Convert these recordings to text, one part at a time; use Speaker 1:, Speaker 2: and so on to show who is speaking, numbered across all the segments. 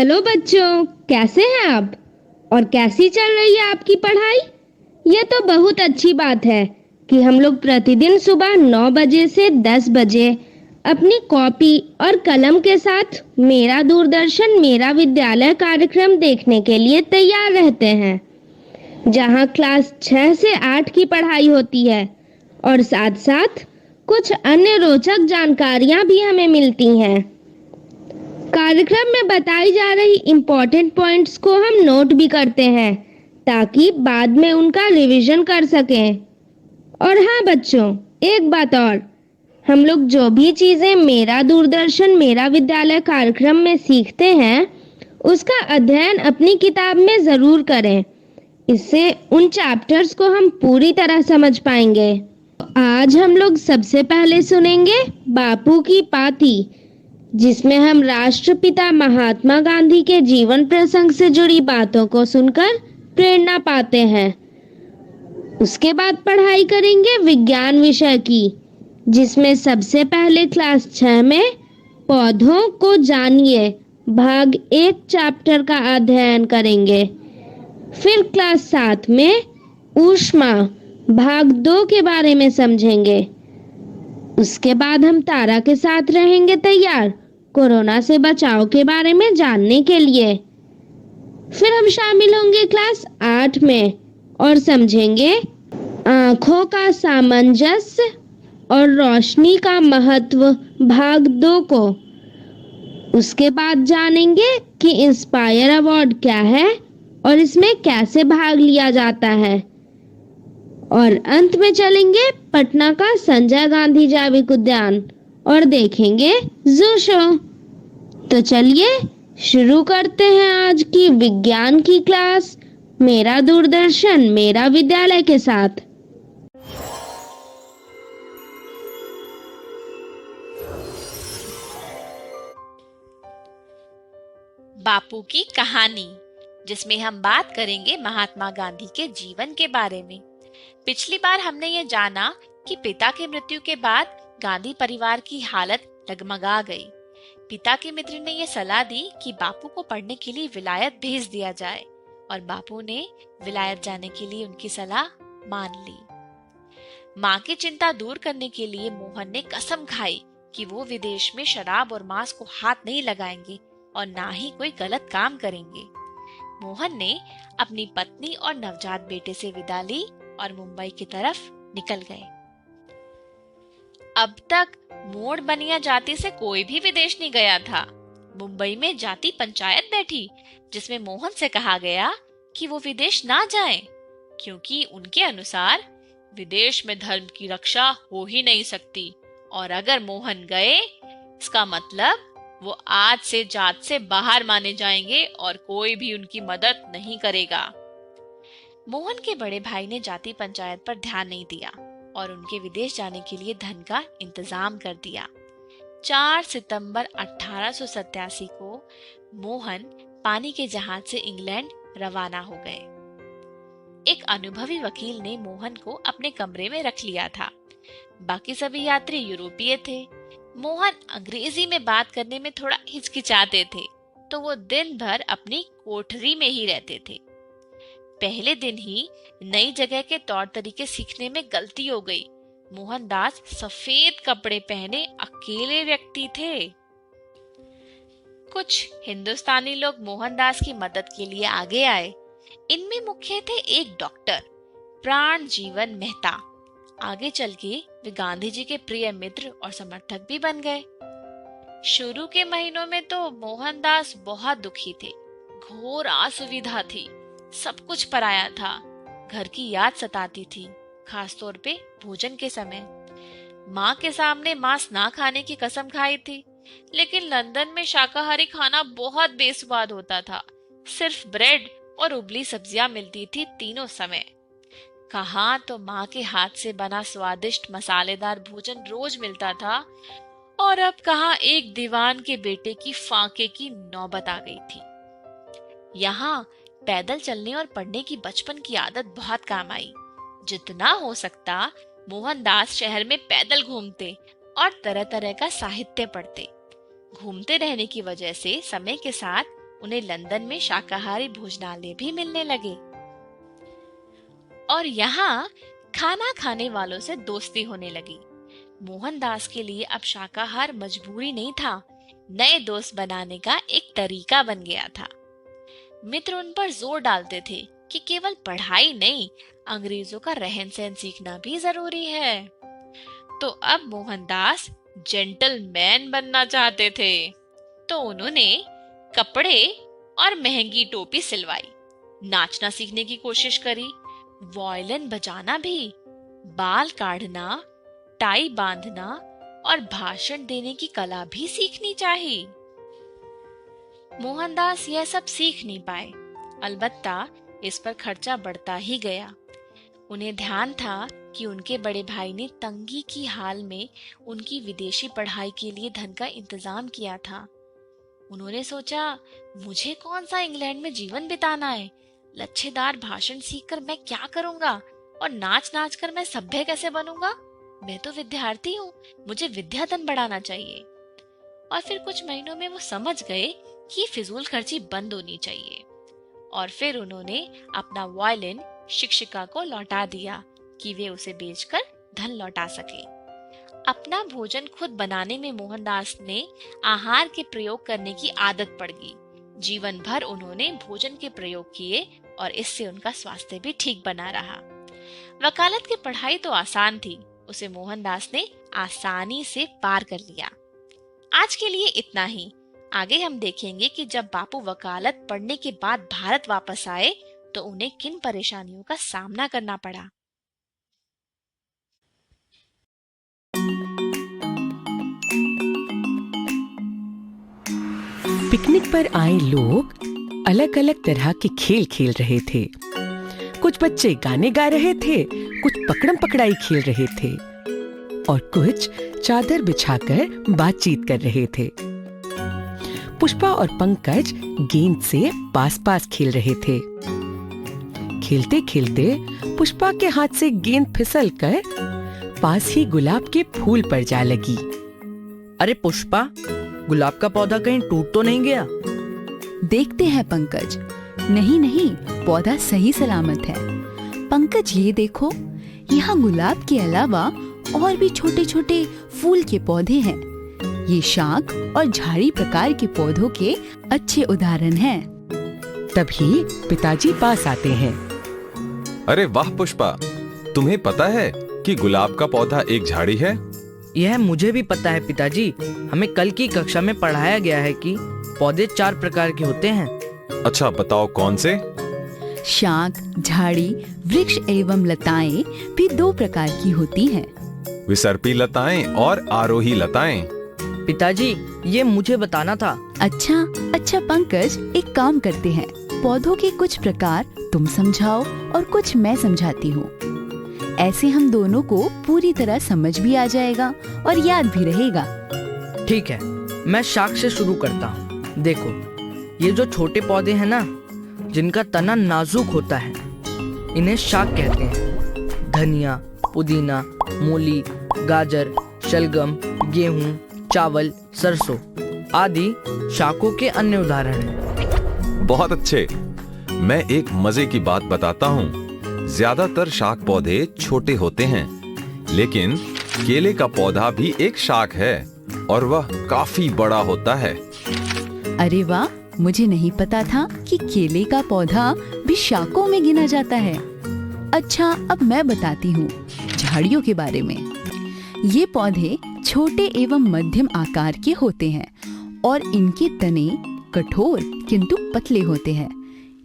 Speaker 1: Hello बच्चों, कैसे हैं आप? और कैसी चल रही है आपकी पढ़ाई? ये तो बहुत अच्छी बात है कि हम लोग प्रतिदिन सुबह 9 बजे से 10 बजे अपनी कॉपी और कलम के साथ मेरा दूरदर्शन मेरा विद्यालय कार्यक्रम देखने के लिए तैयार रहते हैं, जहां क्लास 6 से 8 की पढ़ाई होती है और साथ-साथ कुछ अन्य रोचक जानकारियां भी हमें मिलती हैं। कार्यक्रम में बताई जा रही इम्पोर्टेंट पॉइंट्स को हम नोट भी करते हैं ताकि बाद में उनका रिवीजन कर सकें। और हाँ बच्चों, एक बात और, हम लोग जो भी चीजें मेरा दूरदर्शन मेरा विद्यालय कार्यक्रम में सीखते हैं उसका अध्ययन अपनी किताब में जरूर करें। इससे उन चैप्टर्स को हम पूरी तरह समझ पाएंगे। आज हम लोग सबसे पहले सुनेंगे बापू की पाती, जिसमें हम राष्ट्रपिता महात्मा गांधी के जीवन प्रसंग से जुड़ी बातों को सुनकर प्रेरणा पाते हैं। उसके बाद पढ़ाई करेंगे विज्ञान विषय की, जिसमें सबसे पहले क्लास 6 में पौधों को जानिए भाग 1 चैप्टर का अध्ययन करेंगे। फिर क्लास 7 में ऊष्मा भाग 2 के बारे में समझेंगे। उसके बाद हम तारा के साथ रहेंगे तैयार कोरोना से बचाव के बारे में जानने के लिए। फिर हम शामिल होंगे क्लास 8 में और समझेंगे आँखों का सामंजस्य और रोशनी का महत्व भाग 2 को। उसके बाद जानेंगे कि इंस्पायर अवार्ड क्या है और इसमें कैसे भाग लिया जाता है। और अंत में चलेंगे पटना का संजय गांधी जैविक उद्यान और देखेंगे जू शो। तो चलिए शुरू करते हैं आज की विज्ञान की क्लास मेरा दूरदर्शन मेरा विद्यालय के साथ।
Speaker 2: बापू की कहानी, जिसमें हम बात करेंगे महात्मा गांधी के जीवन के बारे में। पिछली बार हमने ये जाना कि पिता की मृत्यु के बाद गांधी परिवार की हालत डगमगा गई। पिता के मित्र ने यह सलाह दी कि बापू को पढ़ने के लिए विलायत भेज दिया जाए और बापू ने विलायत जाने के लिए उनकी सलाह मान ली। माँ की चिंता दूर करने के लिए मोहन ने कसम खाई कि वो विदेश में शराब और मांस को हाथ नहीं लगाएंगे और ना ही कोई गलत काम करेंगे। मोहन ने अपनी पत्नी और नवजात बेटे से विदा ली और मुंबई की तरफ निकल गए। अब तक मोड़ बनिया जाति से कोई भी विदेश नहीं गया था। मुंबई में जाति पंचायत बैठी, जिसमें मोहन से कहा गया कि वो विदेश ना जाएं, क्योंकि उनके अनुसार विदेश में धर्म की रक्षा हो ही नहीं सकती और अगर मोहन गए इसका मतलब वो आज से जात से बाहर माने जाएंगे और कोई भी उनकी मदद नहीं करेगा। मोहन के बड़े भाई ने जाति पंचायत पर ध्यान नहीं दिया और उनके विदेश जाने के लिए धन का इंतजाम कर दिया। 4 सितंबर 1887 को मोहन पानी के जहाज से इंग्लैंड रवाना हो गए। एक अनुभवी वकील ने मोहन को अपने कमरे में रख लिया था। बाकी सभी यात्री यूरोपीय थे। मोहन अंग्रेजी में बात करने में थोड़ा हिचकिचाते थे, तो वो दिन भर अपनी कोठरी में ही रहते थे। पहले दिन ही नई जगह के तौर तरीके सीखने में गलती हो गई। मोहनदास सफेद कपड़े पहने अकेले व्यक्ति थे। कुछ हिंदुस्तानी लोग मोहनदास की मदद के लिए आगे आए। इनमें मुख्य थे एक डॉक्टर प्राण जीवन मेहता। आगे चल के वे गांधी जी के प्रिय मित्र और समर्थक भी बन गए। शुरू के महीनों में तो मोहनदास बहुत दुखी थे। घोर असुविधा थी, सब कुछ पराया था। घर की याद सताती थी, खासतौर पे भोजन के समय। माँ के सामने मांस ना खाने की कसम खाई थी, लेकिन लंदन में शाकाहारी खाना बहुत बेस्वाद होता था। सिर्फ ब्रेड और उबली सब्जियां मिलती थी तीनों समय। कहाँ तो माँ के हाथ से बना स्वादिष्ट मसालेदार भोजन रोज मिलता था और अब कहाँ एक दीवान के बेटे की फांके की नौबत आ गई थी। यहाँ पैदल चलने और पढ़ने की बचपन की आदत बहुत काम आई। जितना हो सकता मोहनदास शहर में पैदल घूमते और तरह तरह का साहित्य पढ़ते। घूमते रहने की वजह से समय के साथ उन्हें लंदन में शाकाहारी भोजनालय भी मिलने लगे और यहाँ खाना खाने वालों से दोस्ती होने लगी। मोहनदास के लिए अब शाकाहार मजबूरी नहीं था, नए दोस्त बनाने का एक तरीका बन गया था। मित्र उन पर जोर डालते थे कि केवल पढ़ाई नहीं, अंग्रेजों का रहन सहन सीखना भी जरूरी है। तो अब मोहनदास जेंटलमैन बनना चाहते थे, तो उन्होंने कपड़े और महंगी टोपी सिलवाई, नाचना सीखने की कोशिश करी, वायलिन बजाना भी, बाल काढ़ना, टाई बांधना और भाषण देने की कला भी सीखनी चाहिए। मोहनदास यह सब सीख नहीं पाए, अलबत्ता इस पर खर्चा बढ़ता ही गया। उन्हें ध्यान था कि उनके बड़े भाई ने तंगी की हाल में उनकी विदेशी पढ़ाई के लिए धन का इंतजाम किया था। उन्होंने सोचा, मुझे कौन सा इंग्लैंड में जीवन बिताना है, लच्छेदार भाषण सीखकर मैं क्या करूंगा और नाच नाच कर मैं सभ्य कैसे बनूंगा। मैं तो विद्यार्थी हूँ, मुझे विद्याधन बढ़ाना चाहिए। और फिर कुछ महीनों में वो समझ गए कि फिजूल खर्ची बंद होनी चाहिए और फिर उन्होंने अपना वायलिन शिक्षिका को लौटा दिया कि वे उसे बेचकर धन लौटा सके। अपना भोजन खुद बनाने में मोहनदास ने आहार के प्रयोग करने की आदत पड़ गई। जीवन भर उन्होंने भोजन के प्रयोग किए और इससे उनका स्वास्थ्य भी ठीक बना रहा। वकालत की पढ़ाई तो आसान थी, उसे मोहनदास ने आसानी से पार कर लिया। आज के लिए इतना ही। आगे हम देखेंगे कि जब बापू वकालत पढ़ने के बाद भारत वापस आए तो उन्हें किन परेशानियों का सामना करना पड़ा।
Speaker 3: पिकनिक पर आए लोग अलग अलग तरह के खेल खेल रहे थे। कुछ बच्चे गाने गा रहे थे, कुछ पकड़म पकड़ाई खेल रहे थे और कुछ चादर बिछाकर बातचीत कर रहे थे। पुष्पा और पंकज गेंद से पास पास खेल रहे थे। खेलते खेलते पुष्पा के हाथ से गेंद फिसलकर पास ही गुलाब के फूल पर जा लगी।
Speaker 4: अरे पुष्पा, गुलाब का पौधा कहीं टूट तो नहीं गया?
Speaker 5: देखते हैं पंकज। नहीं नहीं, पौधा सही सलामत है। पंकज ये देखो, यहाँ गुलाब के अलावा और भी छोटे छोटे फूल के पौधे हैं। ये शाख और झाड़ी प्रकार के पौधों के अच्छे उदाहरण हैं।
Speaker 3: तभी पिताजी पास आते हैं।
Speaker 6: अरे वाह पुष्पा, तुम्हें पता है कि गुलाब का पौधा एक झाड़ी है?
Speaker 4: यह मुझे भी पता है पिताजी। हमें कल की कक्षा में पढ़ाया गया है कि पौधे 4 प्रकार के होते हैं।
Speaker 6: अच्छा बताओ कौन से?
Speaker 5: शाख, झाड़ी, वृक्ष एवं लताएं भी 2 प्रकार की होती हैं।
Speaker 6: विसर्पी लताएं और आरोही लताएं।
Speaker 4: पिताजी, ये मुझे बताना था।
Speaker 5: अच्छा पंकज, एक काम करते हैं, पौधों के कुछ प्रकार तुम समझाओ और कुछ मैं समझाती हूँ। ऐसे हम दोनों को पूरी तरह समझ भी आ जाएगा और याद भी रहेगा।
Speaker 4: ठीक है, मैं शाख से शुरू करता हूँ। देखो, ये जो छोटे पौधे हैं ना, जिनका तना नाजुक होता है, इन्हें शाख कहते हैं। धनिया, पुदीना, मूली, गाजर, शलगम, गेहूं, चावल, सरसों आदि शाखों के अन्य उदाहरण हैं।
Speaker 6: बहुत अच्छे। मैं एक मजे की बात बताता हूँ। ज्यादातर शाख पौधे छोटे होते हैं, लेकिन केले का पौधा भी एक शाख है और वह काफी बड़ा होता है।
Speaker 5: अरे वाह, मुझे नहीं पता था कि केले का पौधा भी शाखों में गिना जाता है। अच्छा, अब मैं बताती हूँ झाड़ियों के बारे में। ये पौधे छोटे एवं मध्यम आकार के होते हैं और इनके तने कठोर किंतु पतले होते हैं।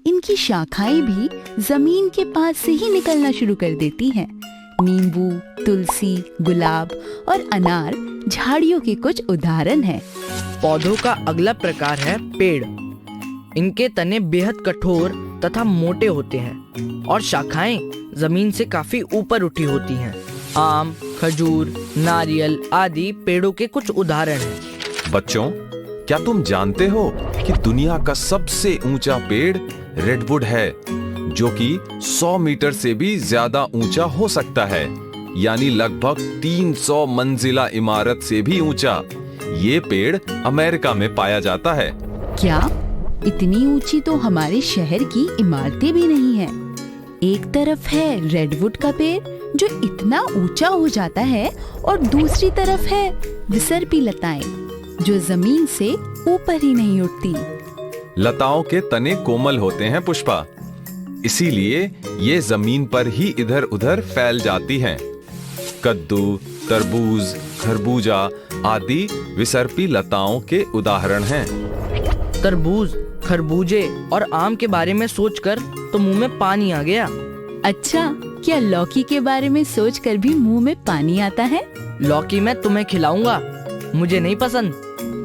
Speaker 5: इनकी शाखाएं भी जमीन के पास से ही निकलना शुरू कर देती हैं। नींबू, तुलसी, गुलाब और अनार झाड़ियों के कुछ उदाहरण हैं।
Speaker 4: पौधों का अगला प्रकार है पेड़। इनके तने बेहद कठोर तथा मोटे होते हैं और शाखाएं जमीन से काफी ऊपर उठी होती हैं। आम, खजूर, नारियल आदि पेड़ों के कुछ उदाहरण हैं।
Speaker 6: बच्चों, क्या तुम जानते हो कि दुनिया का सबसे ऊंचा पेड़ रेडवुड है, जो कि 100 मीटर से भी ज्यादा ऊंचा हो सकता है, यानी लगभग 300 मंजिला इमारत से भी ऊंचा। ये पेड़ अमेरिका में पाया जाता है।
Speaker 5: क्या इतनी ऊंची तो हमारे शहर की इमारतें भी नहीं है। एक तरफ है रेडवुड का पेड़ जो इतना ऊंचा हो जाता है और दूसरी तरफ है विसर्पी लताएं जो जमीन से ऊपर ही नहीं उठती।
Speaker 6: लताओं के तने कोमल होते हैं पुष्पा, इसीलिए ये जमीन पर ही इधर उधर फैल जाती हैं। कद्दू, तरबूज, खरबूजा आदि विसर्पी लताओं के उदाहरण हैं।
Speaker 4: तरबूज, खरबूजे और आम के बारे में सोचकर तो मुंह में पानी आ गया।
Speaker 5: अच्छा, क्या लौकी के बारे में सोचकर भी मुंह में पानी आता है?
Speaker 4: लौकी मैं तुम्हें खिलाऊंगा, मुझे नहीं पसंद।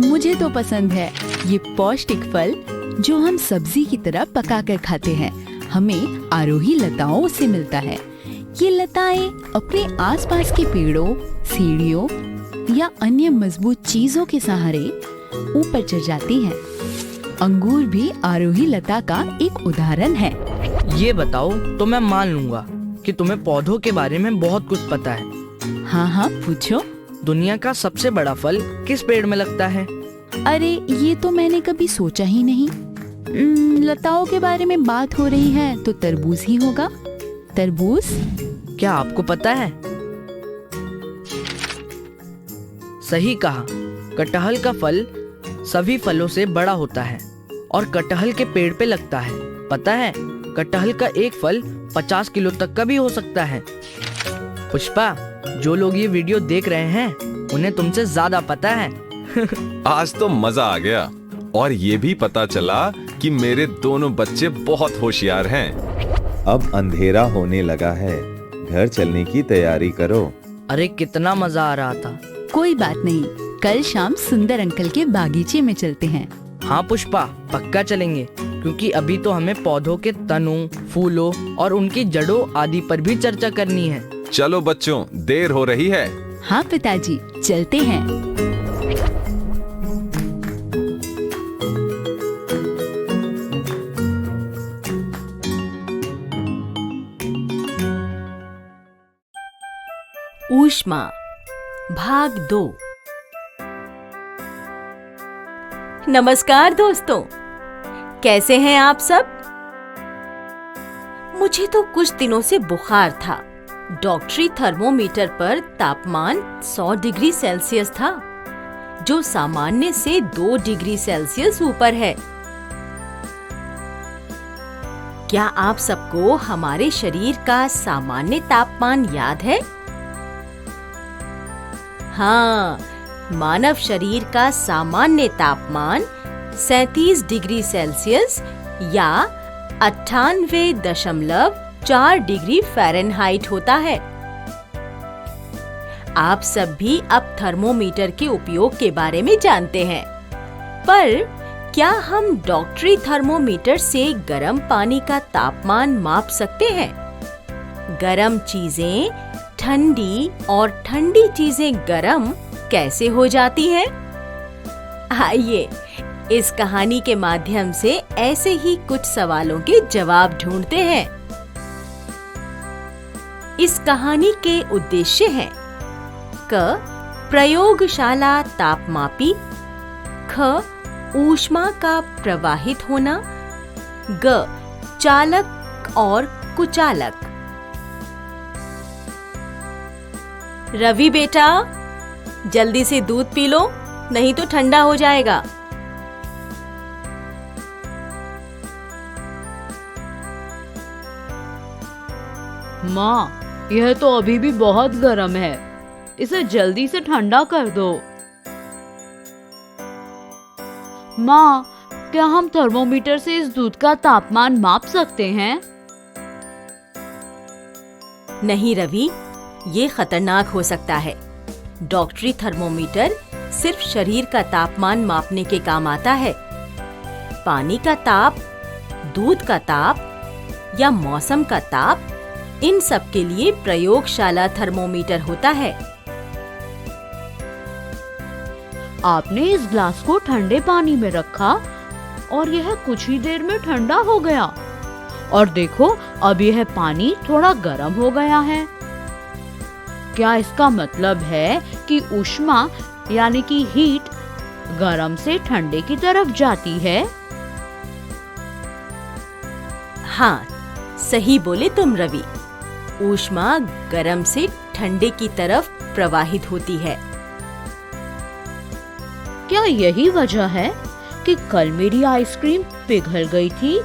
Speaker 5: मुझे तो पसंद है। ये पौष्टिक फल जो हम सब्जी की तरह पकाकर खाते हैं, हमें आरोही लताओं से मिलता है। ये लताएं अपने आसपास के पेड़ों, सीढ़ियों या अन्य मजबूत चीजों के सहारे ऊपर चढ़ जाती हैं। अंगूर भी आरोही लता का एक उदाहरण है।
Speaker 4: ये बताओ तो मैं मान लूंगा कि तुम्हें पौधों के बारे में बहुत कुछ पता है।
Speaker 5: हाँ हाँ, पूछो।
Speaker 4: दुनिया का सबसे बड़ा फल किस पेड़ में लगता है?
Speaker 5: अरे, ये तो मैंने कभी सोचा ही नहीं। लताओं के बारे में बात हो रही है तो तरबूज ही होगा। तरबूज?
Speaker 4: क्या आपको पता है? सही कहा। कटहल का फल सभी फलों से बड़ा होता है और कटहल के पेड़ पे लगता है। पता है, कटहल का एक फल 50 किलो तक का भी हो सकता है। पुष्पा, जो लोग ये वीडियो देख रहे हैं उन्हें तुमसे ज्यादा पता है।
Speaker 6: आज तो मजा आ गया और ये भी पता चला कि मेरे दोनों बच्चे बहुत होशियार हैं।
Speaker 7: अब अंधेरा होने लगा है, घर चलने की तैयारी करो।
Speaker 4: अरे कितना मजा आ रहा था।
Speaker 5: कोई बात नहीं, कल शाम सुंदर अंकल के बागीचे में चलते हैं।
Speaker 4: हाँ पुष्पा, पक्का चलेंगे, क्योंकि अभी तो हमें पौधों के तनों, फूलों और उनकी जड़ों आदि पर भी चर्चा करनी है।
Speaker 6: चलो बच्चों, देर हो रही है।
Speaker 5: हाँ पिताजी, चलते हैं।
Speaker 8: ऊष्मा भाग 2। नमस्कार दोस्तों, कैसे हैं आप सब? मुझे तो कुछ दिनों से बुखार था। डॉक्टरी थर्मोमीटर पर तापमान 100 डिग्री सेल्सियस था, जो सामान्य से 2 डिग्री सेल्सियस ऊपर है। क्या आप सबको हमारे शरीर का सामान्य तापमान याद है? हाँ, मानव शरीर का सामान्य तापमान 37 डिग्री सेल्सियस या 98.4 डिग्री फ़ारेनहाइट होता है। आप सब भी अब थर्मोमीटर के उपयोग के बारे में जानते हैं, पर क्या हम डॉक्टरी थर्मोमीटर से गर्म पानी का तापमान माप सकते हैं? गर्म चीजें ठंडी और ठंडी चीजें गर्म कैसे हो जाती हैं? आइए इस कहानी के माध्यम से ऐसे ही कुछ सवालों के जवाब ढूंढते हैं। इस कहानी के उद्देश्य हैं: क. प्रयोगशाला तापमापी, ख. ऊष्मा का प्रवाहित होना, ग. चालक और कुचालक। रवि बेटा, जल्दी से दूध पी लो, नहीं तो ठंडा हो जाएगा।
Speaker 9: माँ, यह तो अभी भी बहुत गर्म है, इसे जल्दी से ठंडा कर दो। माँ, क्या हम थर्मोमीटर से इस दूध का तापमान माप सकते हैं?
Speaker 8: नहीं रवि, ये खतरनाक हो सकता है। डॉक्टरी थर्मोमीटर सिर्फ शरीर का तापमान मापने के काम आता है। पानी का ताप, दूध का ताप या मौसम का ताप, इन सब के लिए प्रयोगशाला थर्मोमीटर होता है।
Speaker 9: आपने इस ग्लास को ठंडे पानी में रखा और यह कुछ ही देर में ठंडा हो गया, और देखो अब यह पानी थोड़ा गर्म हो गया है। क्या इसका मतलब है कि ऊष्मा यानी कि हीट गर्म से ठंडे की तरफ जाती है?
Speaker 8: हाँ, सही बोले तुम रवि। ऊष्मा गर्म से ठंडे की तरफ प्रवाहित होती है।
Speaker 9: क्या यही वजह है कि कल मेरी आइसक्रीम पिघल गई थी?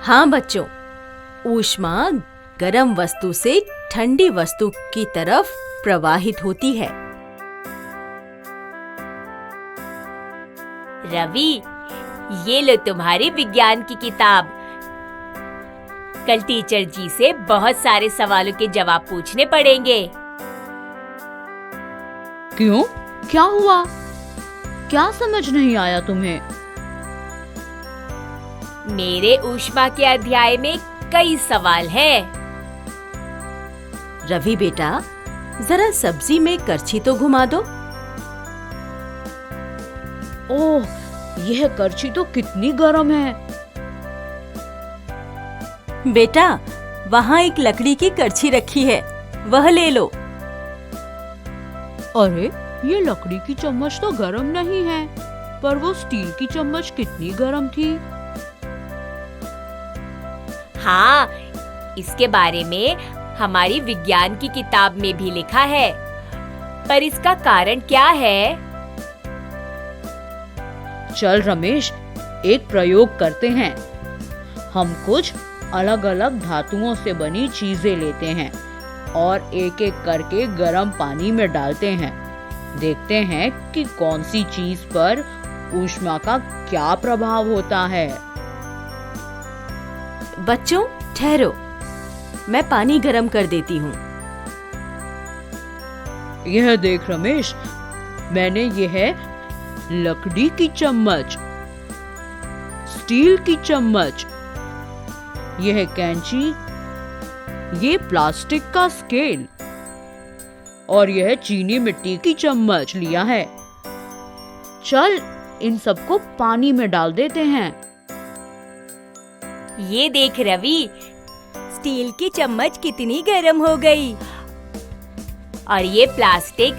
Speaker 8: हाँ बच्चों, ऊष्मा गर्म वस्तु से ठंडी वस्तु की तरफ प्रवाहित होती है।
Speaker 10: रवि, ये लो तुम्हारी विज्ञान की किताब। कल टीचर जी से बहुत सारे सवालों के जवाब पूछने पड़ेंगे।
Speaker 9: क्यों? क्या हुआ? क्या समझ नहीं आया तुम्हें?
Speaker 10: मेरे ऊष्मा के अध्याय में कई सवाल हैं।
Speaker 8: रवि बेटा, जरा सब्जी में करछी तो घुमा दो।
Speaker 9: ओह, यह करछी तो कितनी गर्म है।
Speaker 8: बेटा, वहाँ एक लकड़ी की करछी रखी है, वह ले लो।
Speaker 9: अरे, ये लकड़ी की चम्मच तो गर्म नहीं है, पर वो स्टील की चम्मच कितनी गर्म थी।
Speaker 10: हाँ, इसके बारे में हमारी विज्ञान की किताब में भी लिखा है, पर इसका कारण क्या है?
Speaker 9: चल रमेश, एक प्रयोग करते हैं। हम कुछ अलग अलग धातुओं से बनी चीजें लेते हैं और एक एक करके गर्म पानी में डालते हैं। देखते हैं कि कौन सी चीज पर ऊष्मा का क्या प्रभाव होता है।
Speaker 8: बच्चों, ठहरो, मैं पानी गर्म कर देती हूँ।
Speaker 9: यह देख रमेश, मैंने यह लकड़ी की चम्मच, स्टील की चम्मच, यह कैंची, ये प्लास्टिक का स्केल और यह चीनी मिट्टी की चम्मच लिया है। चल, इन सबको पानी में डाल देते हैं।
Speaker 10: ये देख रवि, स्टील की चम्मच कितनी गर्म हो गई और ये प्लास्टिक,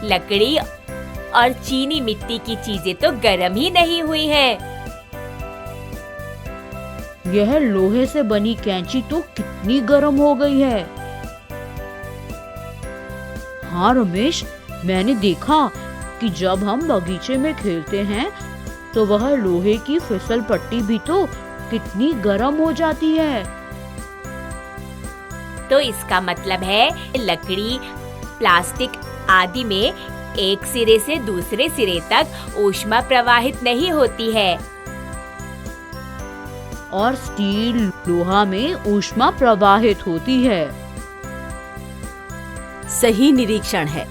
Speaker 10: लकड़ी और चीनी मिट्टी की चीजें तो गर्म ही नहीं हुई हैं।
Speaker 9: यह लोहे से बनी कैंची तो कितनी गर्म हो गई है। हाँ रमेश, मैंने देखा कि जब हम बगीचे में खेलते हैं तो वह लोहे की फिसल पट्टी भी तो कितनी गर्म हो जाती है।
Speaker 10: तो इसका मतलब है लकड़ी, प्लास्टिक आदि में एक सिरे से दूसरे सिरे तक ऊष्मा प्रवाहित नहीं होती है,
Speaker 9: और स्टील, लोहा में ऊष्मा प्रवाहित होती है।
Speaker 8: सही निरीक्षण है।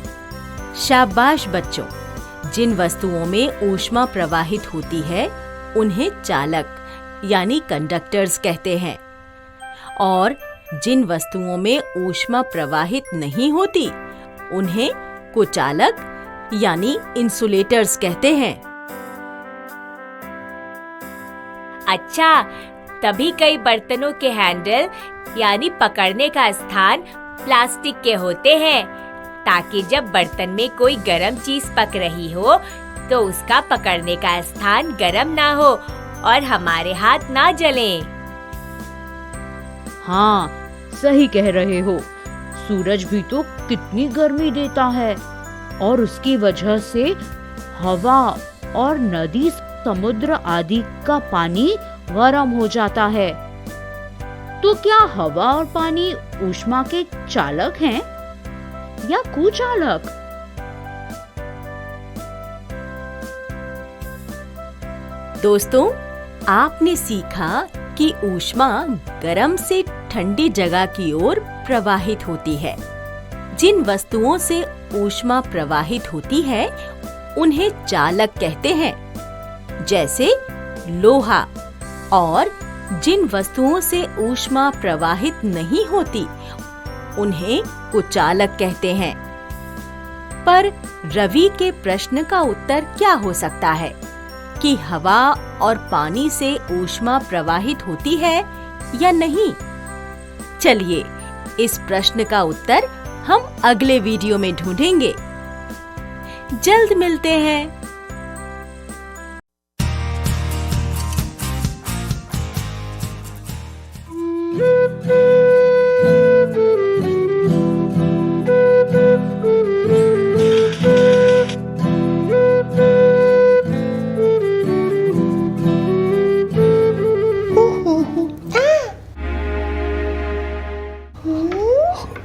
Speaker 8: शाबाश बच्चों। जिन वस्तुओं में ऊष्मा प्रवाहित होती है उन्हें चालक यानी कंडक्टर्स कहते हैं, और जिन वस्तुओं में ऊष्मा प्रवाहित नहीं होती उन्हें कुचालक यानी इंसुलेटर्स कहते हैं।
Speaker 10: अच्छा, तभी कई बर्तनों के हैंडल यानी पकड़ने का स्थान प्लास्टिक के होते हैं, ताकि जब बर्तन में कोई गर्म चीज पक रही हो तो उसका पकड़ने का स्थान गर्म ना हो और हमारे हाथ ना जलें।
Speaker 9: हाँ, सही कह रहे हो। सूरज भी तो कितनी गर्मी देता है और उसकी वजह से हवा और नदी, समुद्र आदि का पानी गर्म हो जाता है। तो क्या हवा और पानी ऊष्मा के चालक हैं या कुचालक?
Speaker 8: दोस्तों, आपने सीखा कि ऊष्मा गर्म से ठंडी जगह की ओर प्रवाहित होती है। जिन वस्तुओं से ऊष्मा प्रवाहित होती है उन्हें चालक कहते हैं, जैसे लोहा, और जिन वस्तुओं से ऊष्मा प्रवाहित नहीं होती उन्हें कुचालक कहते हैं। पर रवि के प्रश्न का उत्तर क्या हो सकता है कि हवा और पानी से ऊष्मा प्रवाहित होती है या नहीं? चलिए, इस प्रश्न का उत्तर हम अगले वीडियो में ढूंढेंगे। जल्द मिलते हैं।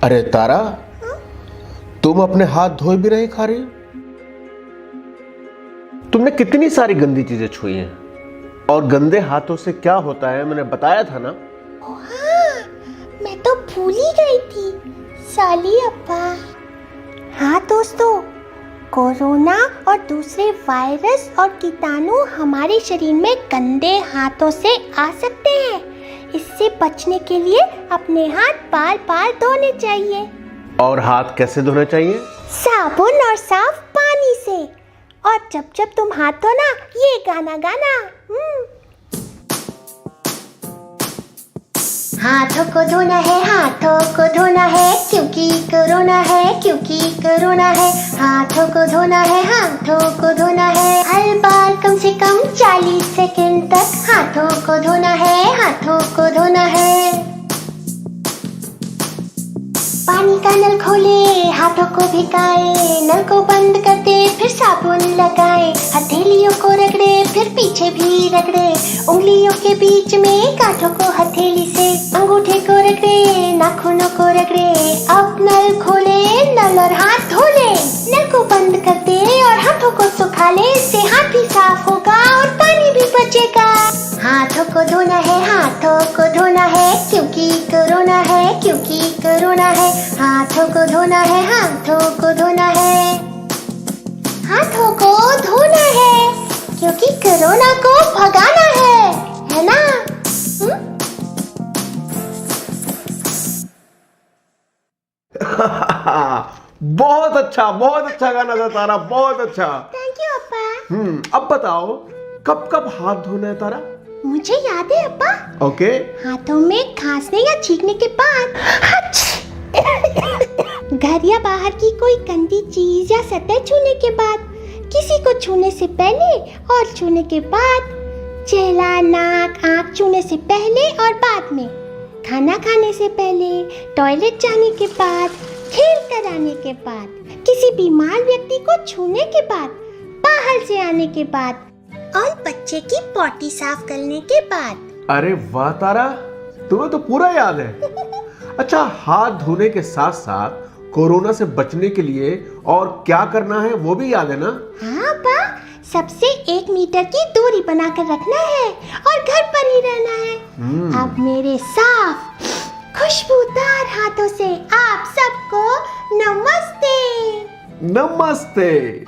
Speaker 11: अरे तारा, तुम अपने हाथ धोए भी नहीं खा रही? तुमने कितनी सारी गंदी चीजें छुई हैं, और गंदे हाथों से क्या होता है मैंने बताया था ना।
Speaker 12: हाँ, मैं तो भूल ही गई थी। सॉरी अब्बा। हाँ दोस्तों, कोरोना और दूसरे वायरस और कीटाणु हमारे शरीर में गंदे हाथों से आ सकते हैं। इससे बचने के लिए अपने हाथ बार बार धोने चाहिए।
Speaker 11: और हाथ कैसे धोने चाहिए?
Speaker 12: साबुन और साफ पानी से। और जब जब तुम हाथ धोना, ये गाना गाना। हाथों को धोना है, हाथों को धोना है, क्योंकि कोरोना है, क्योंकि कोरोना है। हाथों को धोना है, हाथों को धोना है, हर बार कम से कम 40 सेकंड तक हाथों को धोना है, हाथों को धोना है। पानी का नल खोले, हाथों को भिगाए, नल को बंद कर दे, फिर साबुन लगाए, हथेलियों को रगड़े, फिर पीछे भी रगड़े, उंगलियों के बीच में गांठों को हथेली से, अंगूठे को रगड़े, नाखूनों को रगड़े। अब नल खोले, नल और हाथ धो ले, नल को बंद कर दे और हाथों को सुखा ले, इससे हाथ भी साफ होगा और पानी भी बचेगा। हाथों को धोना है, हाथों को धोना है, क्योंकि कोरोना है, क्योंकि कोरोना है। हाथों को धोना है, हाथों को धोना है, हाथों को धोना है, क्योंकि कोरोना को भगाना है ना?
Speaker 11: बहुत अच्छा गाना था तारा, बहुत अच्छा।
Speaker 12: थैंक यू अब्बा।
Speaker 11: अब बताओ, कब कब हाथ धोना है तारा?
Speaker 12: मुझे याद है अब्बा।
Speaker 11: ओके।
Speaker 12: हाथों में खांसने या छींकने के बाद, घर या बाहर की कोई गंदी चीज या सतह छूने के बाद, किसी को छूने से पहले और छूने के बाद, चेहरा, नाक, आँख छूने से पहले और बाद में, खाना खाने से पहले, टॉयलेट जाने के बाद, खेल कर आने के बाद, किसी बीमार व्यक्ति को छूने के बाद, बाहर से आने के बाद, और बच्चे की पॉटी साफ करने के बाद।
Speaker 11: अरे वाह तारा, तुम्हें तो पूरा याद है। अच्छा, हाथ धोने के साथ साथ कोरोना से बचने के लिए और क्या करना है वो भी याद है ना?
Speaker 12: हाँ अब्बा, सबसे 1 मीटर की दूरी बनाकर रखना है और घर पर ही रहना है। अब मेरे साफ खुशबूदार हाथों से आप सबको नमस्ते।
Speaker 11: नमस्ते।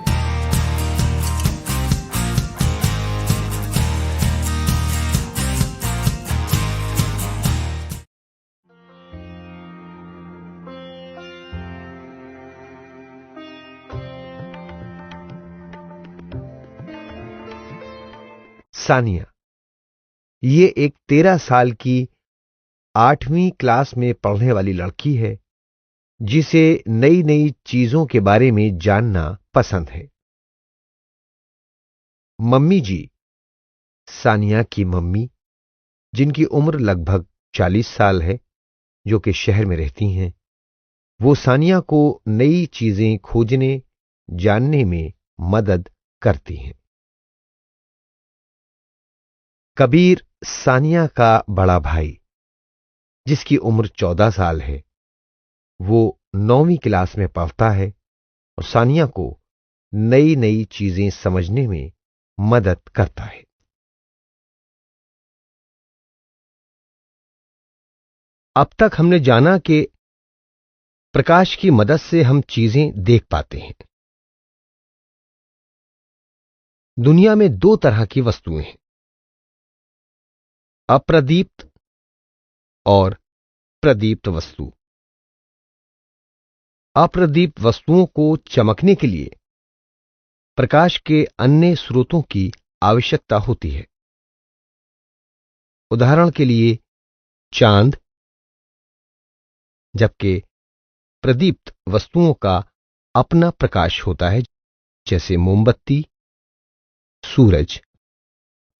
Speaker 13: सानिया, ये एक 13 साल की 8वीं क्लास में पढ़ने वाली लड़की है, जिसे नई नई चीजों के बारे में जानना पसंद है। मम्मी जी, सानिया की मम्मी, जिनकी उम्र लगभग 40 साल है, जो कि शहर में रहती हैं, वो सानिया को नई चीजें खोजने, जानने में मदद करती हैं। कबीर, सानिया का बड़ा भाई, जिसकी उम्र 14 साल है, वो 9वीं क्लास में पढ़ता है और सानिया को नई नई चीजें समझने में मदद करता है। अब तक हमने जाना कि प्रकाश की मदद से हम चीजें देख पाते हैं। दुनिया में 2 तरह की वस्तुएं हैं, अप्रदीप्त और प्रदीप्त वस्तु। अप्रदीप्त वस्तुओं को चमकने के लिए प्रकाश के अन्य स्रोतों की आवश्यकता होती है। उदाहरण के लिए चांद, जबकि प्रदीप्त वस्तुओं का अपना प्रकाश होता है, जैसे मोमबत्ती, सूरज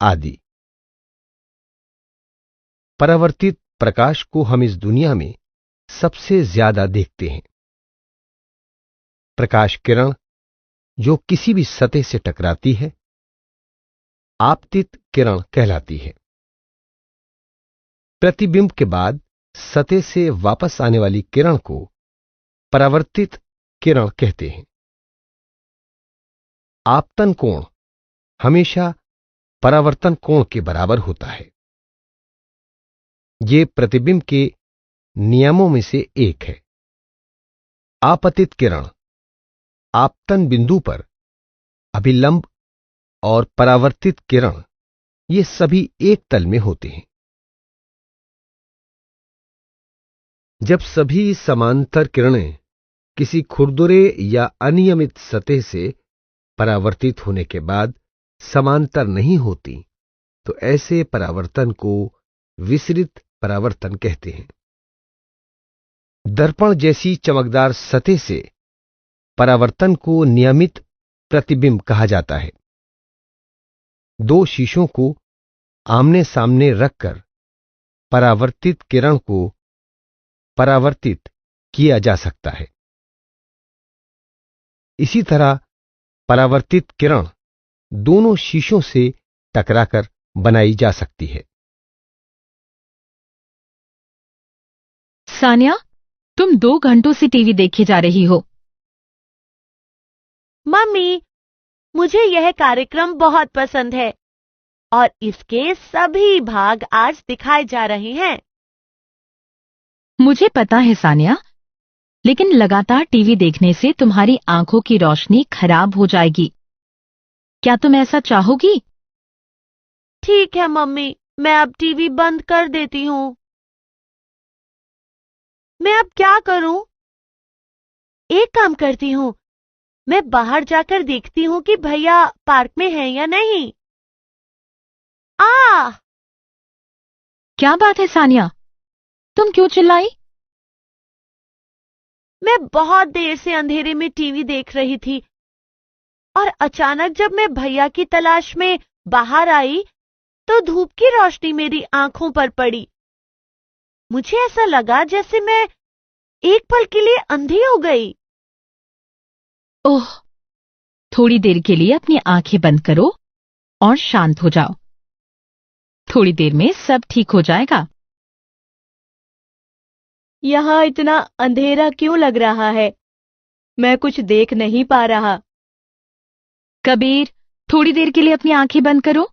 Speaker 13: आदि। परावर्तित प्रकाश को हम इस दुनिया में सबसे ज्यादा देखते हैं। प्रकाश किरण जो किसी भी सतह से टकराती है, आपतित किरण कहलाती है। प्रतिबिंब के बाद सतह से वापस आने वाली किरण को परावर्तित किरण कहते हैं। आपतन कोण हमेशा परावर्तन कोण के बराबर होता है। ये प्रतिबिंब के नियमों में से एक है। आपतित किरण आपतन बिंदु पर अभिलंब और परावर्तित किरण ये सभी एक तल में होते हैं। जब सभी समांतर किरणें किसी खुरदुरे या अनियमित सतह से परावर्तित होने के बाद समांतर नहीं होती तो ऐसे परावर्तन को विसरित परावर्तन कहते हैं। दर्पण जैसी चमकदार सतह से परावर्तन को नियमित प्रतिबिंब कहा जाता है। दो शीशों को आमने सामने रखकर परावर्तित किरण को परावर्तित किया जा सकता है। इसी तरह परावर्तित किरण दोनों शीशों से टकराकर बनाई जा सकती है।
Speaker 14: सानिया, तुम 2 घंटों से टीवी देखे जा रही हो।
Speaker 9: मम्मी, मुझे यह कार्यक्रम बहुत पसंद है और इसके सभी भाग आज दिखाए जा रहे हैं।
Speaker 14: मुझे पता है सानिया, लेकिन लगातार टीवी देखने से तुम्हारी आंखों की रोशनी खराब हो जाएगी। क्या तुम ऐसा चाहोगी?
Speaker 9: ठीक है मम्मी, मैं अब टीवी बंद कर देती हूँ। मैं अब क्या करूं? एक काम करती हूँ, मैं बाहर जाकर देखती हूँ कि भैया पार्क में हैं या नहीं।
Speaker 14: क्या बात है सानिया, तुम क्यों चिल्लाई?
Speaker 9: मैं बहुत देर से अंधेरे में टीवी देख रही थी और अचानक जब मैं भैया की तलाश में बाहर आई तो धूप की रोशनी मेरी आंखों पर पड़ी। मुझे ऐसा लगा जैसे मैं एक पल के लिए अंधी हो गई।
Speaker 14: ओह, थोड़ी देर के लिए अपनी आंखें बंद करो और शांत हो जाओ। थोड़ी देर में सब ठीक हो जाएगा।
Speaker 9: यहाँ इतना अंधेरा क्यों लग रहा है? मैं कुछ देख नहीं पा रहा।
Speaker 14: कबीर, थोड़ी देर के लिए अपनी आंखें बंद करो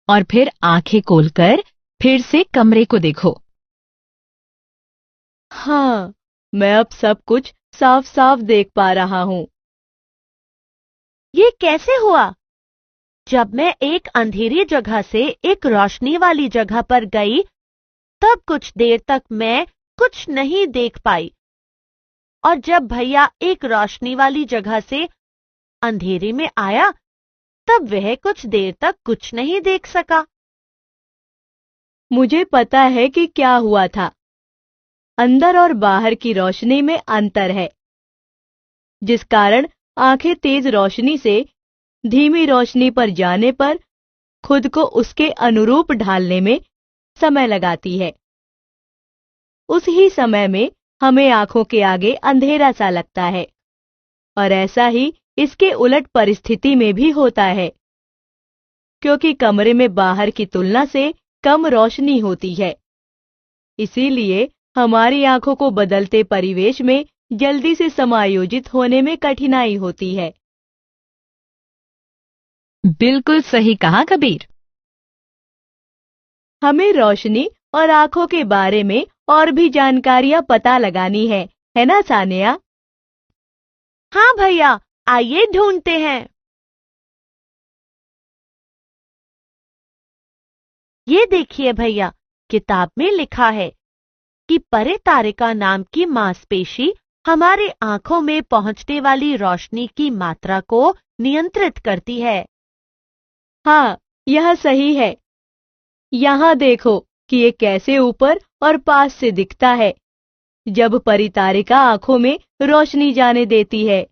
Speaker 14: और फिर आंखें खोलकर फिर से कमरे को देखो।
Speaker 9: हाँ, मैं अब सब कुछ साफ साफ देख पा रहा हूँ। ये कैसे हुआ? जब मैं एक अंधेरी जगह से एक रोशनी वाली जगह पर गई, तब कुछ देर तक मैं कुछ नहीं देख पाई और जब भैया एक रोशनी वाली जगह से अंधेरे में आया, तब वह कुछ देर तक कुछ नहीं देख सका। मुझे पता है कि क्या हुआ था। अंदर और बाहर की रोशनी में अंतर है, जिस कारण आंखें तेज रोशनी से धीमी रोशनी पर जाने पर खुद को उसके अनुरूप ढालने में समय लगाती है। उस ही समय में हमें आंखों के आगे अंधेरा सा लगता है और ऐसा ही इसके उलट परिस्थिति में भी होता है, क्योंकि कमरे में बाहर की तुलना से कम रोशनी होती है। इसीलिए हमारी आंखों को बदलते परिवेश में जल्दी से समायोजित होने में कठिनाई होती है।
Speaker 14: बिल्कुल सही कहा कबीर।
Speaker 9: हमें रोशनी और आंखों के बारे में और भी जानकारियां पता लगानी है ना सानिया? हाँ भैया, आइए ढूंढते हैं। ये देखिए भैया, किताब में लिखा है कि परितारिका नाम की मांसपेशी हमारे आंखों में पहुंचने वाली रोशनी की मात्रा को नियंत्रित करती है। हाँ, यह सही है। यहाँ देखो कि ये कैसे ऊपर और पास से दिखता है जब परितारिका आंखों में रोशनी जाने देती है।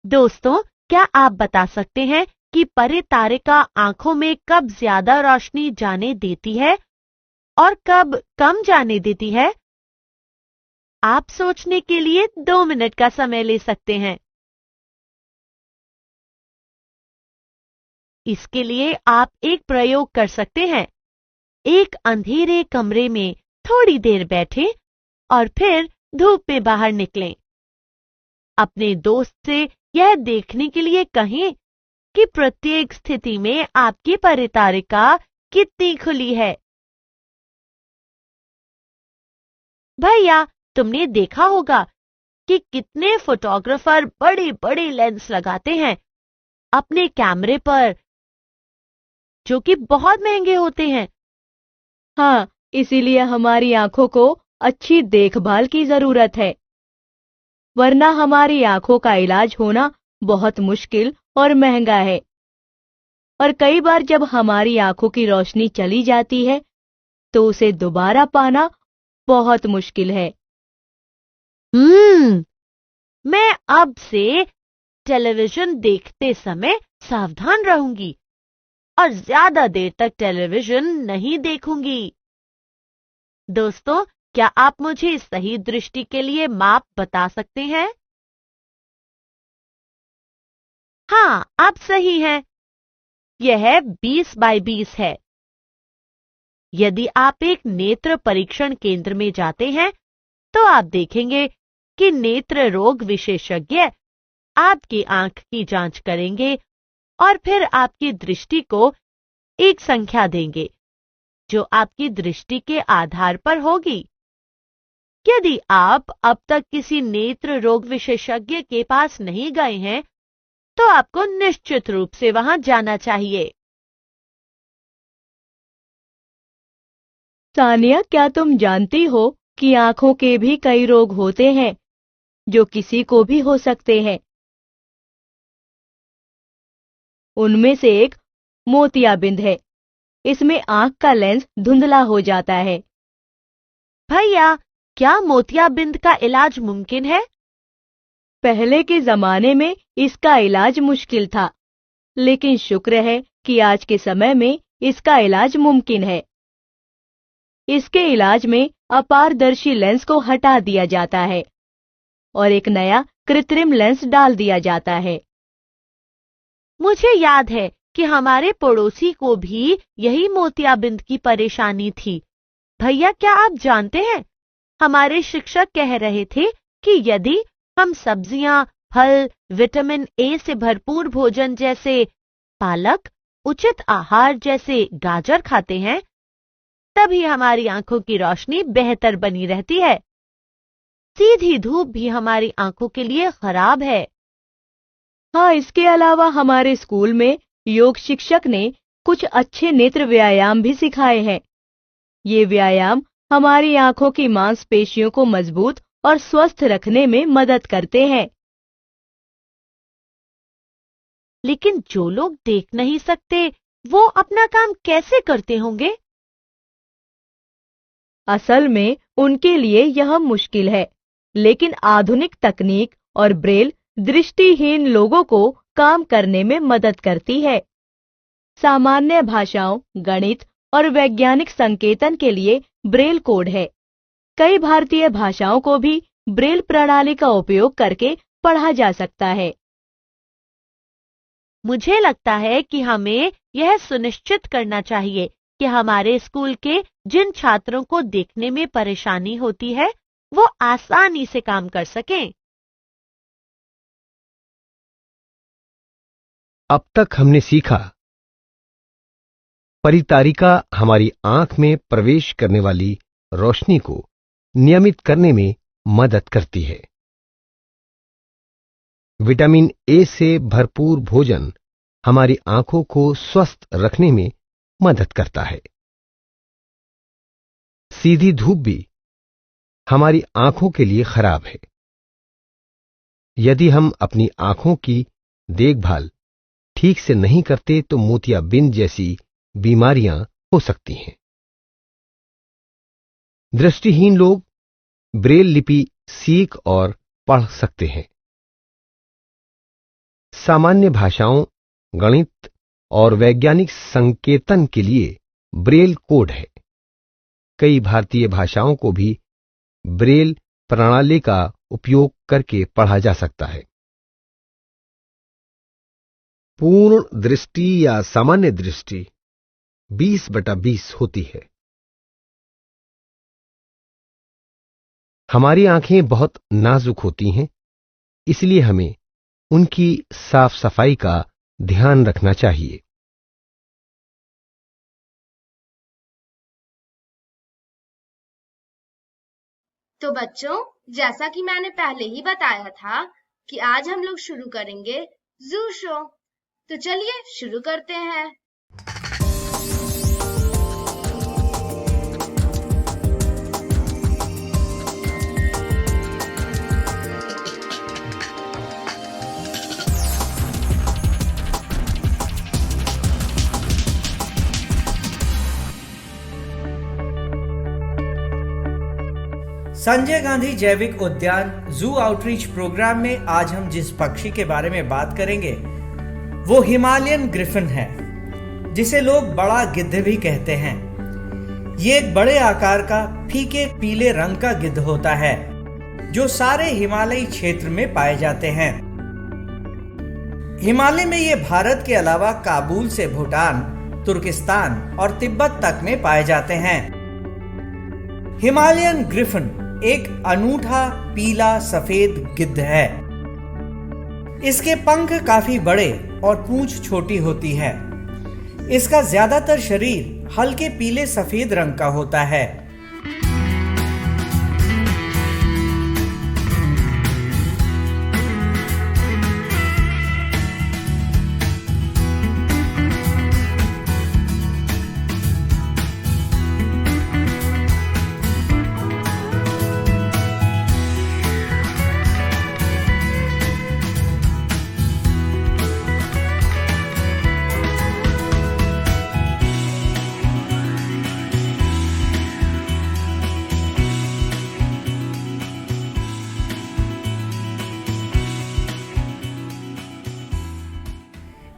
Speaker 9: दोस्तों, क्या आप बता सकते हैं कि परितारिका आंखों में कब ज्यादा रोशनी जाने देती है और कब कम जाने देती है? आप सोचने के लिए 2 मिनट का समय ले सकते हैं। इसके लिए आप एक प्रयोग कर सकते हैं। एक अंधेरे कमरे में थोड़ी देर बैठें और फिर धूप में बाहर निकलें। अपने दोस्त से यह देखने के लिए कहें कि प्रत्येक स्थिति में आपकी परितारिका कितनी खुली है। भैया, तुमने देखा होगा कि कितने फोटोग्राफर बड़े बड़े लेंस लगाते हैं अपने कैमरे पर, जो कि बहुत महंगे होते हैं। हाँ, इसीलिए हमारी आंखों को अच्छी देखभाल की जरूरत है, वरना हमारी आंखों का इलाज होना बहुत मुश्किल और महंगा है। और कई बार जब हमारी आंखों की रोशनी चली जाती है तो उसे दोबारा पाना बहुत मुश्किल है। मैं अब से टेलीविजन देखते समय सावधान रहूंगी और ज्यादा देर तक टेलीविजन नहीं देखूंगी। दोस्तों, क्या आप मुझे सही दृष्टि के लिए माप बता सकते हैं? हाँ, आप सही हैं। यह 20 बाय 20 है। यदि आप एक नेत्र परीक्षण केंद्र में जाते हैं तो आप देखेंगे कि नेत्र रोग विशेषज्ञ आपकी आंख की जांच करेंगे और फिर आपकी दृष्टि को एक संख्या देंगे जो आपकी दृष्टि के आधार पर होगी। यदि आप अब तक किसी नेत्र रोग विशेषज्ञ के पास नहीं गए हैं तो आपको निश्चित रूप से वहां जाना चाहिए। सानिया, क्या तुम जानती हो कि आंखों के भी कई रोग होते हैं जो किसी को भी हो सकते हैं? उनमें से एक मोतियाबिंद है। इसमें आंख का लेंस धुंधला हो जाता है। भैया, क्या मोतियाबिंद का इलाज मुमकिन है? पहले के जमाने में इसका इलाज मुश्किल था, लेकिन शुक्र है कि आज के समय में इसका इलाज मुमकिन है। इसके इलाज में अपारदर्शी लेंस को हटा दिया जाता है और एक नया कृत्रिम लेंस डाल दिया जाता है। मुझे याद है कि हमारे पड़ोसी को भी यही मोतियाबिंद की परेशानी थी। भैया, क्या आप जानते हैं, हमारे शिक्षक कह रहे थे कि यदि हम सब्जियां, फल, विटामिन ए से भरपूर भोजन जैसे पालक, उचित आहार जैसे गाजर खाते हैं, तभी हमारी आंखों की रोशनी बेहतर बनी रहती है। सीधी धूप भी हमारी आंखों के लिए खराब है। हाँ, इसके अलावा हमारे स्कूल में योग शिक्षक ने कुछ अच्छे नेत्र व्यायाम भी सिखाए हैं। ये व्यायाम हमारी आंखों की मांसपेशियों को मजबूत और स्वस्थ रखने में मदद करते हैं। लेकिन जो लोग देख नहीं सकते, वो अपना काम कैसे करते होंगे? असल में उनके लिए यह मुश्किल है, लेकिन आधुनिक तकनीक और ब्रेल दृष्टिहीन लोगों को काम करने में मदद करती है। सामान्य भाषाओं, गणित और वैज्ञानिक संकेतन के लिए ब्रेल कोड है। कई भारतीय भाषाओं को भी ब्रेल प्रणाली का उपयोग करके पढ़ा जा सकता है। मुझे लगता है कि हमें यह सुनिश्चित करना चाहिए कि हमारे स्कूल के जिन छात्रों को देखने में परेशानी होती है, वो आसानी से काम कर सकें।
Speaker 13: अब तक हमने सीखा, परितारिका हमारी आंख में प्रवेश करने वाली रोशनी को नियमित करने में मदद करती है। विटामिन ए से भरपूर भोजन हमारी आंखों को स्वस्थ रखने में मदद करता है। सीधी धूप भी हमारी आंखों के लिए खराब है। यदि हम अपनी आंखों की देखभाल ठीक से नहीं करते तो मोतियाबिंद जैसी बीमारियां हो सकती हैं। दृष्टिहीन लोग ब्रेल लिपि सीख और पढ़ सकते हैं। सामान्य भाषाओं, गणित और वैज्ञानिक संकेतन के लिए ब्रेल कोड है। कई भारतीय भाषाओं को भी ब्रेल प्रणाली का उपयोग करके पढ़ा जा सकता है। पूर्ण दृष्टि या सामान्य दृष्टि 20/20 होती है। हमारी आंखें बहुत नाजुक होती हैं, इसलिए हमें उनकी साफ सफाई का ध्यान रखना चाहिए।
Speaker 1: तो बच्चों, जैसा कि मैंने पहले ही बताया था कि आज हम लोग शुरू करेंगे जू शो। तो चलिए शुरू करते हैं।
Speaker 15: संजय गांधी जैविक उद्यान जू आउटरीच प्रोग्राम में आज हम जिस पक्षी के बारे में बात करेंगे वो हिमालयन ग्रिफिन है, जिसे लोग बड़ा गिद्ध भी कहते हैं। ये एक बड़े आकार का फीके पीले रंग का गिद्ध होता है जो सारे हिमालयी क्षेत्र में पाए जाते हैं। हिमालय में ये भारत के अलावा काबुल से भूटान, तुर्किस्तान और तिब्बत तक में पाए जाते हैं। हिमालयन ग्रिफिन एक अनूठा पीला सफेद गिद्ध है। इसके पंख काफी बड़े और पूंछ छोटी होती है। इसका ज्यादातर शरीर हल्के पीले सफेद रंग का होता है।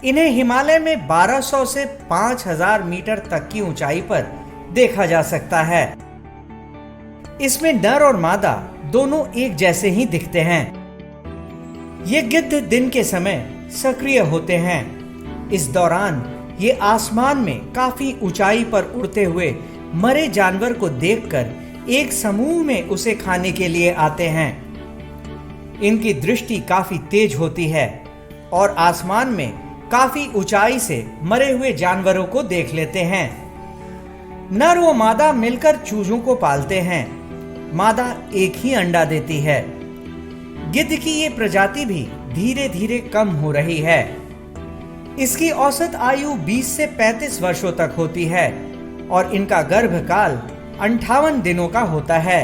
Speaker 15: इन्हें हिमालय में 1200 से 5000 मीटर तक की ऊंचाई पर देखा जा सकता है। इसमें नर और मादा दोनों एक जैसे ही दिखते हैं। ये गिद्ध दिन के समय सक्रिय होते हैं। इस दौरान ये आसमान में काफी ऊंचाई पर उड़ते हुए मरे जानवर को देखकर एक समूह में उसे खाने के लिए आते हैं। इनकी दृष्टि काफी तेज होती है और आसमान में काफी ऊंचाई से मरे हुए जानवरों को देख लेते हैं। नर व मादा मिलकर चूजों को पालते हैं। मादा एक ही अंडा देती है। गिद्ध की ये प्रजाति भी धीरे धीरे कम हो रही है। इसकी औसत आयु 20 से 35 वर्षों तक होती है और इनका गर्भकाल 58 दिनों का होता है।